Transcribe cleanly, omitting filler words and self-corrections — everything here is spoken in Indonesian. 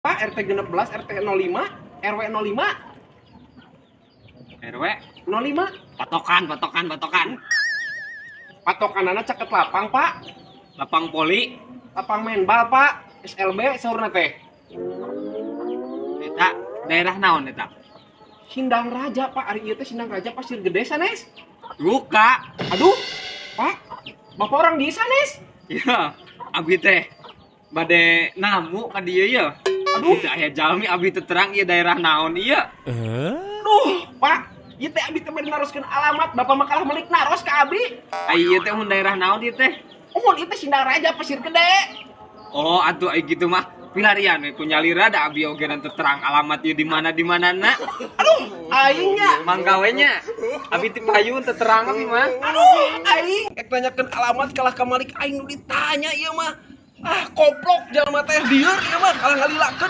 Pak RT 16, RT 05, RW 05, RW 05. patokan Patokanana caket lapang, Pak. lapang poli Lapang menbal, Pak. SLB saurna teh. eta daerah naon eta Sindang Raja, Pak. Ari ieu teh Sindang Raja Pasir Gede sanes. luka Aduh, Pak. Bapak orang di sanes. ya abi teh bade namu ka dieu ya Aduh. teu aya jalmi abi teu terang ieu daerah naon ieu Duh, Pak. Ieu teh abi teh bade naroskeun alamat, Bapak mah kalah melik naros ka abi. ieu teh mun daerah naon ieu teh Uhun ieu teh Sindang Raja Pasir Gede. oh atuh ai gitu mah pilarian we kunyalira da abi oge teu terang alamat ieu di manana Aduh, aingnya. manggawenya abi teh payun teu terang abi mah Aduh, aing ek nanyakeun alamat kalah ka malik aing nu ditanya ieu mah. Ah, goblok jalma teh dieur ieu mah kalah ngalilakeun